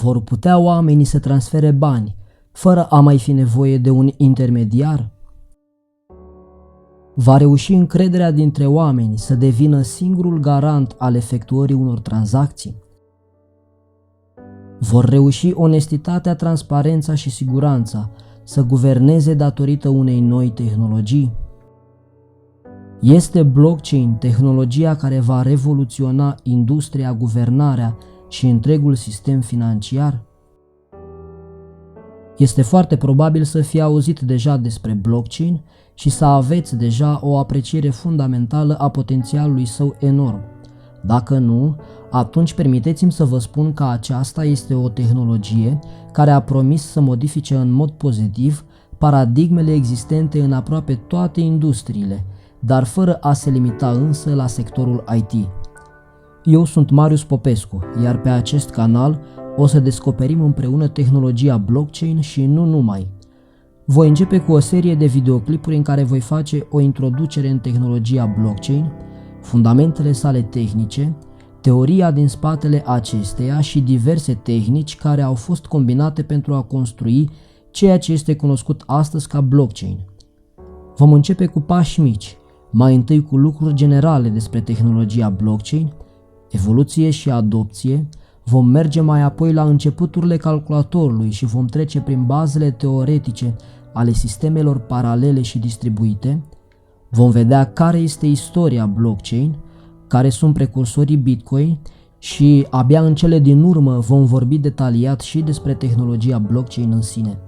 Vor putea oamenii să transfere bani fără a mai fi nevoie de un intermediar? Va reuși încrederea dintre oameni să devină singurul garant al efectuării unor tranzacții? Vor reuși onestitatea, transparența și siguranța să guverneze datorită unei noi tehnologii? Este blockchain tehnologia care va revoluționa industria, guvernarea și întregul sistem financiar? Este foarte probabil să fie auzit deja despre blockchain și să aveți deja o apreciere fundamentală a potențialului său enorm. Dacă nu, atunci permiteți-mi să vă spun că aceasta este o tehnologie care a promis să modifice în mod pozitiv paradigmele existente în aproape toate industriile, dar fără a se limita însă la sectorul IT. Eu sunt Marius Popescu, iar pe acest canal o să descoperim împreună tehnologia blockchain și nu numai. Voi începe cu o serie de videoclipuri în care voi face o introducere în tehnologia blockchain, fundamentele sale tehnice, teoria din spatele acesteia și diverse tehnici care au fost combinate pentru a construi ceea ce este cunoscut astăzi ca blockchain. Vom începe cu pași mici, mai întâi cu lucruri generale despre tehnologia blockchain, evoluție și adopție, vom merge mai apoi la începuturile calculatorului și vom trece prin bazele teoretice ale sistemelor paralele și distribuite, vom vedea care este istoria blockchain, care sunt precursorii Bitcoin și abia în cele din urmă vom vorbi detaliat și despre tehnologia blockchain în sine.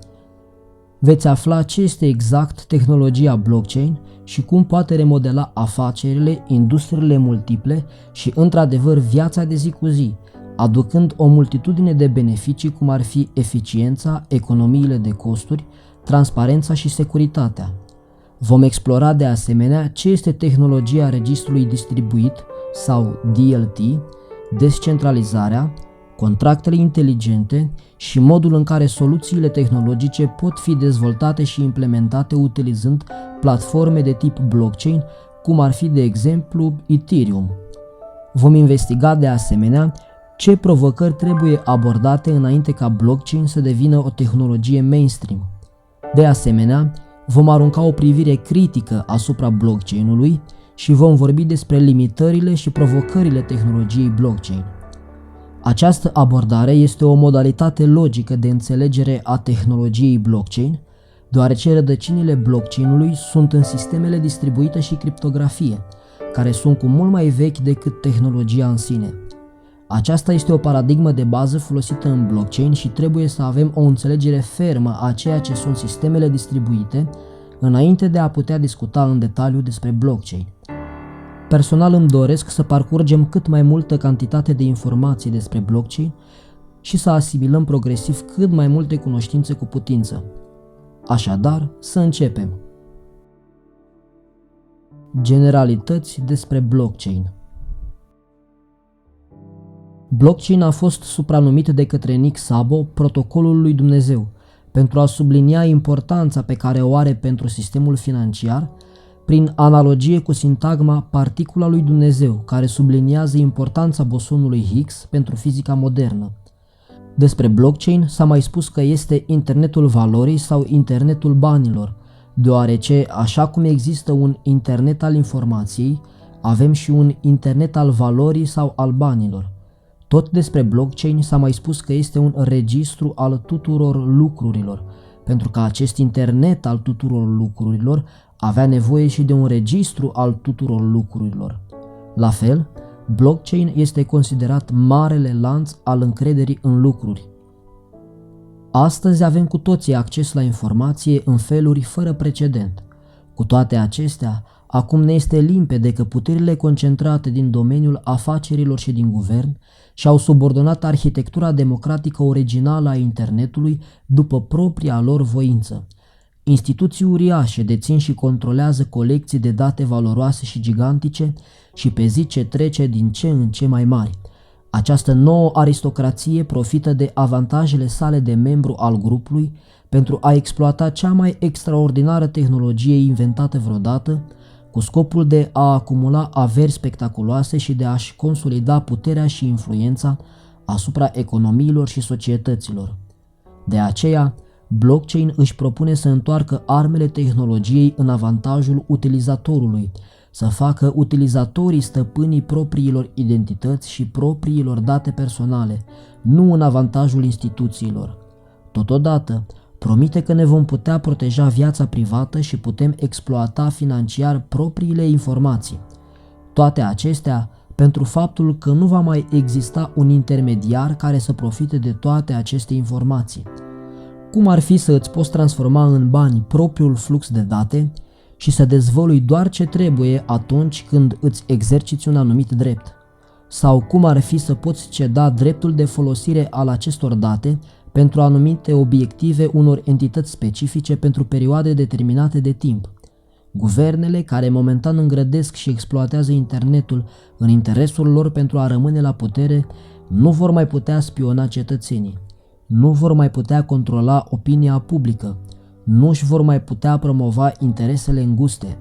Veți afla ce este exact tehnologia blockchain și cum poate remodela afacerile, industriile multiple și, într-adevăr, viața de zi cu zi, aducând o multitudine de beneficii cum ar fi eficiența, economiile de costuri, transparența și securitatea. Vom explora de asemenea ce este tehnologia registrului distribuit sau DLT, descentralizarea, contractele inteligente și modul în care soluțiile tehnologice pot fi dezvoltate și implementate utilizând platforme de tip blockchain, cum ar fi de exemplu Ethereum. Vom investiga de asemenea ce provocări trebuie abordate înainte ca blockchain să devină o tehnologie mainstream. De asemenea, vom arunca o privire critică asupra blockchain-ului și vom vorbi despre limitările și provocările tehnologiei blockchain. Această abordare este o modalitate logică de înțelegere a tehnologiei blockchain, deoarece rădăcinile blockchain-ului sunt în sistemele distribuite și criptografie, care sunt cu mult mai vechi decât tehnologia în sine. Aceasta este o paradigmă de bază folosită în blockchain și trebuie să avem o înțelegere fermă a ceea ce sunt sistemele distribuite înainte de a putea discuta în detaliu despre blockchain. Personal îmi doresc să parcurgem cât mai multă cantitate de informații despre blockchain și să asimilăm progresiv cât mai multe cunoștințe cu putință. Așadar, să începem. Generalități despre blockchain. Blockchain a fost supranumit de către Nick Szabo protocolul lui Dumnezeu, pentru a sublinia importanța pe care o are pentru sistemul financiar, prin analogie cu sintagma particula lui Dumnezeu, care subliniază importanța bosonului Higgs pentru fizica modernă. Despre blockchain s-a mai spus că este internetul valorii sau internetul banilor, deoarece, așa cum există un internet al informației, avem și un internet al valorii sau al banilor. Tot despre blockchain s-a mai spus că este un registru al tuturor lucrurilor, pentru că acest internet al tuturor lucrurilor avea nevoie și de un registru al tuturor lucrurilor. La fel, blockchain este considerat marele lanț al încrederii în lucruri. Astăzi avem cu toții acces la informație în feluri fără precedent. Cu toate acestea, acum ne este limpede că puterile concentrate din domeniul afacerilor și din guvern și-au subordonat arhitectura democratică originală a internetului după propria lor voință. Instituții uriașe dețin și controlează colecții de date valoroase și gigantice și pe zi ce trece din ce în ce mai mari. Această nouă aristocrație profită de avantajele sale de membru al grupului pentru a exploata cea mai extraordinară tehnologie inventată vreodată, cu scopul de a acumula averi spectaculoase și de a-și consolida puterea și influența asupra economiilor și societăților. De aceea, blockchain își propune să întoarcă armele tehnologiei în avantajul utilizatorului, să facă utilizatorii stăpânii propriilor identități și propriilor date personale, nu în avantajul instituțiilor. Totodată, promite că ne vom putea proteja viața privată și putem exploata financiar propriile informații. Toate acestea pentru faptul că nu va mai exista un intermediar care să profite de toate aceste informații. Cum ar fi să îți poți transforma în bani propriul flux de date și să dezvălui doar ce trebuie atunci când îți exerciți un anumit drept? Sau cum ar fi să poți ceda dreptul de folosire al acestor date pentru anumite obiective unor entități specifice pentru perioade determinate de timp? Guvernele care momentan îngrădesc și exploatează internetul în interesul lor pentru a rămâne la putere nu vor mai putea spiona cetățenii, nu vor mai putea controla opinia publică, nu își vor mai putea promova interesele înguste,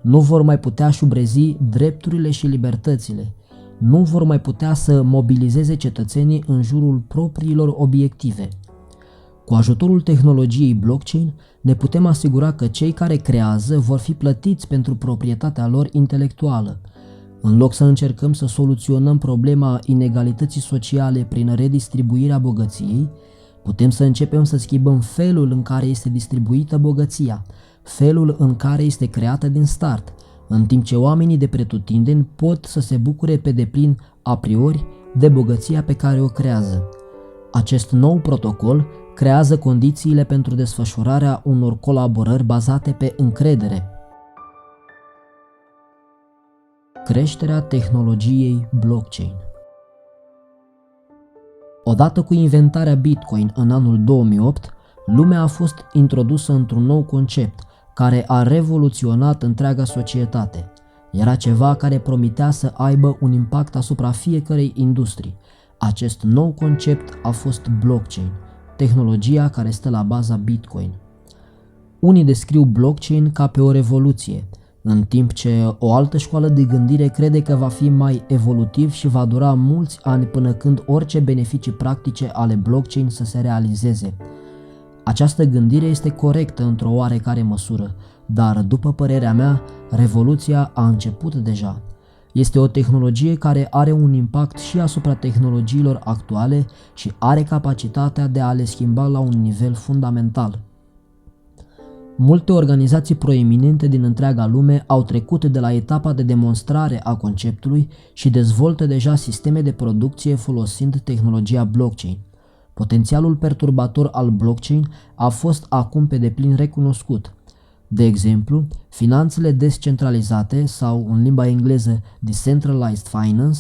nu vor mai putea șubrezi drepturile și libertățile, nu vor mai putea să mobilizeze cetățenii în jurul propriilor obiective. Cu ajutorul tehnologiei blockchain ne putem asigura că cei care creează vor fi plătiți pentru proprietatea lor intelectuală. În loc să încercăm să soluționăm problema inegalității sociale prin redistribuirea bogăției, putem să începem să schimbăm felul în care este distribuită bogăția, felul în care este creată din start, în timp ce oamenii de pretutindeni pot să se bucure pe deplin a priori de bogăția pe care o creează. Acest nou protocol creează condițiile pentru desfășurarea unor colaborări bazate pe încredere. Creșterea tehnologiei blockchain. Odată cu inventarea Bitcoin în anul 2008, lumea a fost introdusă într-un nou concept care a revoluționat întreaga societate. Era ceva care promitea să aibă un impact asupra fiecărei industrii. Acest nou concept a fost blockchain, tehnologia care stă la baza Bitcoin. Unii descriu blockchain ca pe o revoluție, în timp ce o altă școală de gândire crede că va fi mai evolutiv și va dura mulți ani până când orice beneficii practice ale blockchain să se realizeze. Această gândire este corectă într-o oarecare măsură, dar, după părerea mea, revoluția a început deja. Este o tehnologie care are un impact și asupra tehnologiilor actuale și are capacitatea de a le schimba la un nivel fundamental. Multe organizații proeminente din întreaga lume au trecut de la etapa de demonstrare a conceptului și dezvoltă deja sisteme de producție folosind tehnologia blockchain. Potențialul perturbator al blockchain a fost acum pe deplin recunoscut. De exemplu, finanțele descentralizate sau, în limba engleză, Decentralized Finance,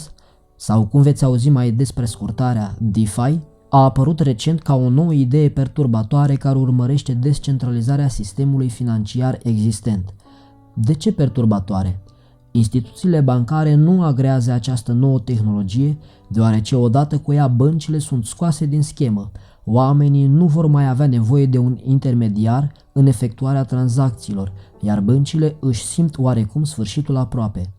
sau cum veți auzi mai des prescurtarea DeFi, a apărut recent ca o nouă idee perturbatoare care urmărește descentralizarea sistemului financiar existent. De ce perturbatoare? Instituțiile bancare nu agrează această nouă tehnologie, deoarece odată cu ea băncile sunt scoase din schemă. Oamenii nu vor mai avea nevoie de un intermediar în efectuarea tranzacțiilor, iar băncile își simt oarecum sfârșitul aproape.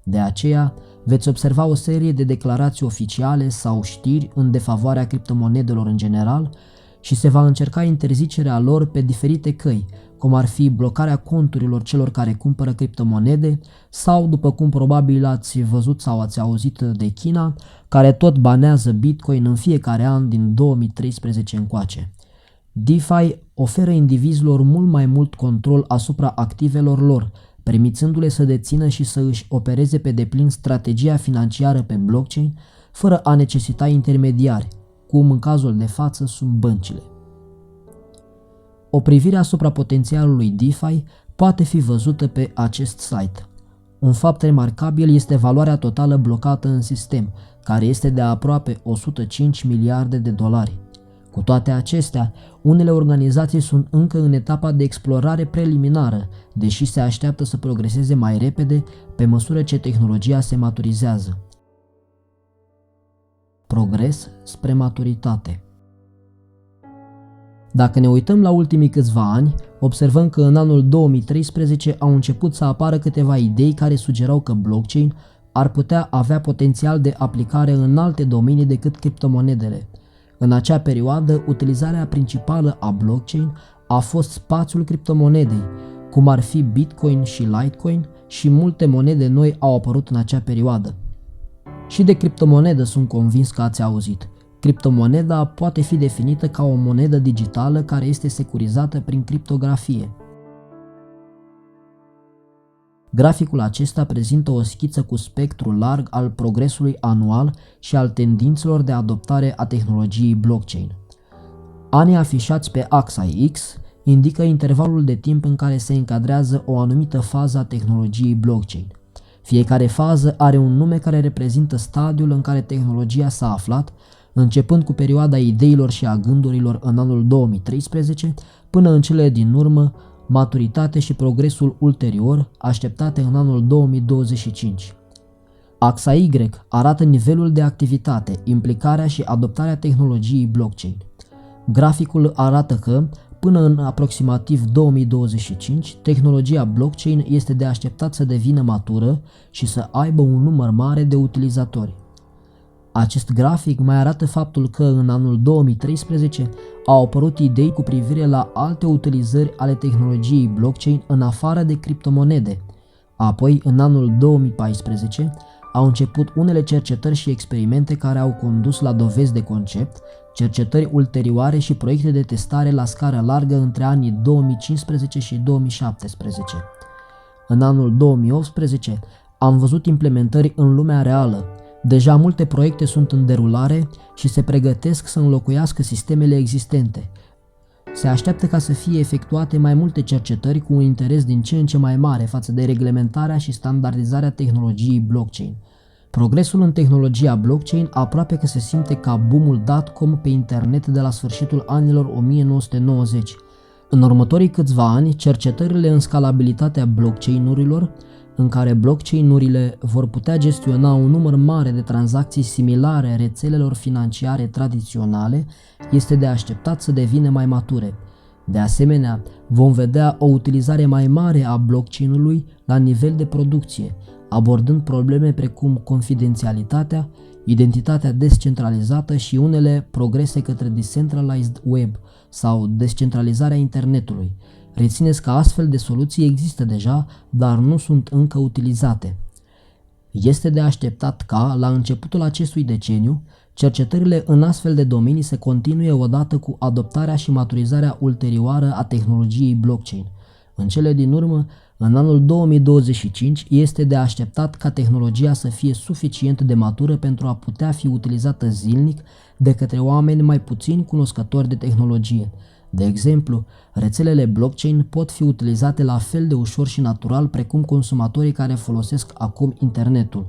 De aceea, veți observa o serie de declarații oficiale sau știri în defavoarea criptomonedelor în general și se va încerca interzicerea lor pe diferite căi, cum ar fi blocarea conturilor celor care cumpără criptomonede sau, după cum probabil ați văzut sau ați auzit, de China, care tot banează Bitcoin în fiecare an din 2013 încoace. DeFi oferă indivizilor mult mai mult control asupra activelor lor, permițându-le să dețină și să își opereze pe deplin strategia financiară pe blockchain, fără a necesita intermediari, cum în cazul de față sunt băncile. O privire asupra potențialului DeFi poate fi văzută pe acest site. Un fapt remarcabil este valoarea totală blocată în sistem, care este de aproape 105 miliarde de dolari. Cu toate acestea, unele organizații sunt încă în etapa de explorare preliminară, deși se așteaptă să progreseze mai repede pe măsură ce tehnologia se maturizează. Progres spre maturitate. Dacă ne uităm la ultimii câțiva ani, observăm că în anul 2013 au început să apară câteva idei care sugerau că blockchain ar putea avea potențial de aplicare în alte domenii decât criptomonedele. În acea perioadă, utilizarea principală a blockchain a fost spațiul criptomonedei, cum ar fi Bitcoin și Litecoin, și multe monede noi au apărut în acea perioadă. Și de criptomonedă sunt convins că ați auzit. Criptomoneda poate fi definită ca o monedă digitală care este securizată prin criptografie. Graficul acesta prezintă o schiță cu spectrul larg al progresului anual și al tendințelor de adoptare a tehnologiei blockchain. Anii afișați pe axa X indică intervalul de timp în care se încadrează o anumită fază a tehnologiei blockchain. Fiecare fază are un nume care reprezintă stadiul în care tehnologia s-a aflat, începând cu perioada ideilor și a gândurilor în anul 2013, până în cele din urmă, maturitate și progresul ulterior, așteptate în anul 2025. Axa Y arată nivelul de activitate, implicarea și adoptarea tehnologiei blockchain. Graficul arată că, până în aproximativ 2025, tehnologia blockchain este de așteptat să devină matură și să aibă un număr mare de utilizatori. Acest grafic mai arată faptul că în anul 2013 au apărut idei cu privire la alte utilizări ale tehnologiei blockchain în afară de criptomonede. Apoi, în anul 2014, au început unele cercetări și experimente care au condus la dovezi de concept, cercetări ulterioare și proiecte de testare la scară largă între anii 2015 și 2017. În anul 2018 am văzut implementări în lumea reală. Deja multe proiecte sunt în derulare și se pregătesc să înlocuiască sistemele existente. Se așteaptă ca să fie efectuate mai multe cercetări cu un interes din ce în ce mai mare față de reglementarea și standardizarea tehnologiei blockchain. Progresul în tehnologia blockchain aproape că se simte ca boom-ul .com pe internet de la sfârșitul anilor 1990. În următorii câțiva ani, cercetările în scalabilitatea blockchain-urilor, în care blockchain-urile vor putea gestiona un număr mare de tranzacții similare rețelelor financiare tradiționale, este de așteptat să devină mai mature. De asemenea, vom vedea o utilizare mai mare a blockchain-ului la nivel de producție, abordând probleme precum confidențialitatea, identitatea descentralizată și unele progrese către decentralized web sau descentralizarea internetului. Rețineți că astfel de soluții există deja, dar nu sunt încă utilizate. Este de așteptat ca, la începutul acestui deceniu, cercetările în astfel de domenii se continue odată cu adoptarea și maturizarea ulterioară a tehnologiei blockchain. În cele din urmă, în anul 2025 este de așteptat ca tehnologia să fie suficient de matură pentru a putea fi utilizată zilnic de către oameni mai puțin cunoscători de tehnologie. De exemplu, rețelele blockchain pot fi utilizate la fel de ușor și natural precum consumatorii care folosesc acum internetul.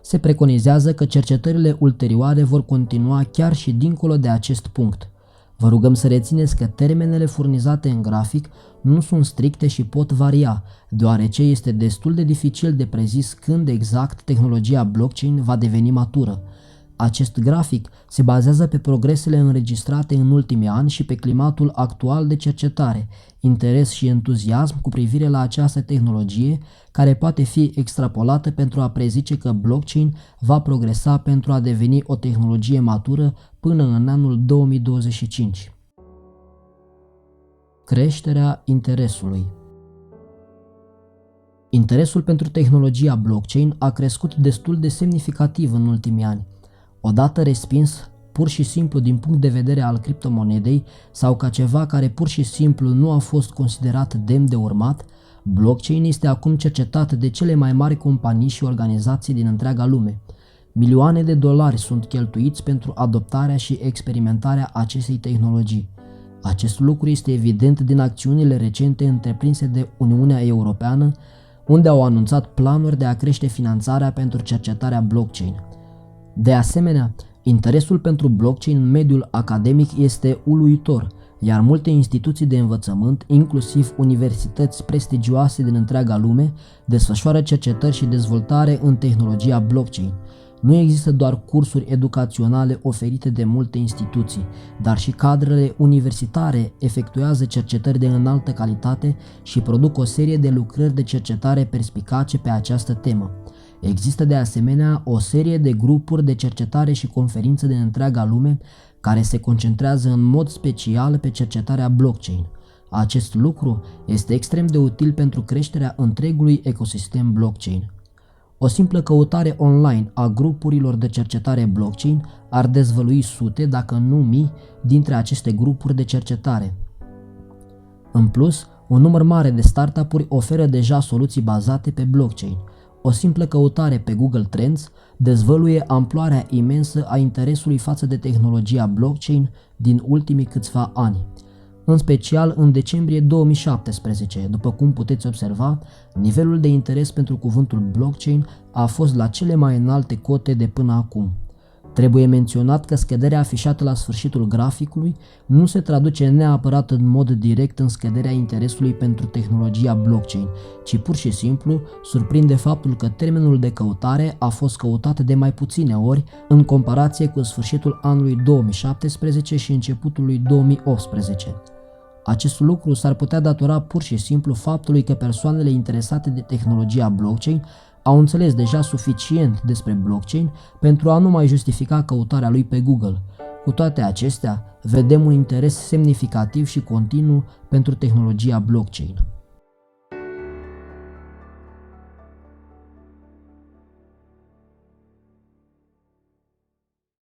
Se preconizează că cercetările ulterioare vor continua chiar și dincolo de acest punct. Vă rugăm să rețineți că termenele furnizate în grafic nu sunt stricte și pot varia, deoarece este destul de dificil de prezis când exact tehnologia blockchain va deveni matură. Acest grafic se bazează pe progresele înregistrate în ultimii ani și pe climatul actual de cercetare, interes și entuziasm cu privire la această tehnologie, care poate fi extrapolată pentru a prezice că blockchain va progresa pentru a deveni o tehnologie matură până în anul 2025. Creșterea interesului. Interesul pentru tehnologia blockchain a crescut destul de semnificativ în ultimii ani. Odată respins pur și simplu din punct de vedere al criptomonedei sau ca ceva care pur și simplu nu a fost considerat demn de urmat, blockchain este acum cercetat de cele mai mari companii și organizații din întreaga lume. Milioane de dolari sunt cheltuiți pentru adoptarea și experimentarea acestei tehnologii. Acest lucru este evident din acțiunile recente întreprinse de Uniunea Europeană, unde au anunțat planuri de a crește finanțarea pentru cercetarea blockchain. De asemenea, interesul pentru blockchain în mediul academic este uluitor, iar multe instituții de învățământ, inclusiv universități prestigioase din întreaga lume, desfășoară cercetări și dezvoltare în tehnologia blockchain. Nu există doar cursuri educaționale oferite de multe instituții, dar și cadrele universitare efectuează cercetări de înaltă calitate și produc o serie de lucrări de cercetare perspicace pe această temă. Există de asemenea o serie de grupuri de cercetare și conferințe din întreaga lume care se concentrează în mod special pe cercetarea blockchain. Acest lucru este extrem de util pentru creșterea întregului ecosistem blockchain. O simplă căutare online a grupurilor de cercetare blockchain ar dezvălui sute, dacă nu mii, dintre aceste grupuri de cercetare. În plus, un număr mare de startup-uri oferă deja soluții bazate pe blockchain. O simplă căutare pe Google Trends dezvăluie amploarea imensă a interesului față de tehnologia blockchain din ultimii câțiva ani. În special în decembrie 2017, după cum puteți observa, nivelul de interes pentru cuvântul blockchain a fost la cele mai înalte cote de până acum. Trebuie menționat că scăderea afișată la sfârșitul graficului nu se traduce neapărat în mod direct în scăderea interesului pentru tehnologia blockchain, ci pur și simplu surprinde faptul că termenul de căutare a fost căutat de mai puține ori în comparație cu sfârșitul anului 2017 și începutul lui 2018. Acest lucru s-ar putea datora pur și simplu faptului că persoanele interesate de tehnologia blockchain au înțeles deja suficient despre blockchain pentru a nu mai justifica căutarea lui pe Google. Cu toate acestea, vedem un interes semnificativ și continuu pentru tehnologia blockchain.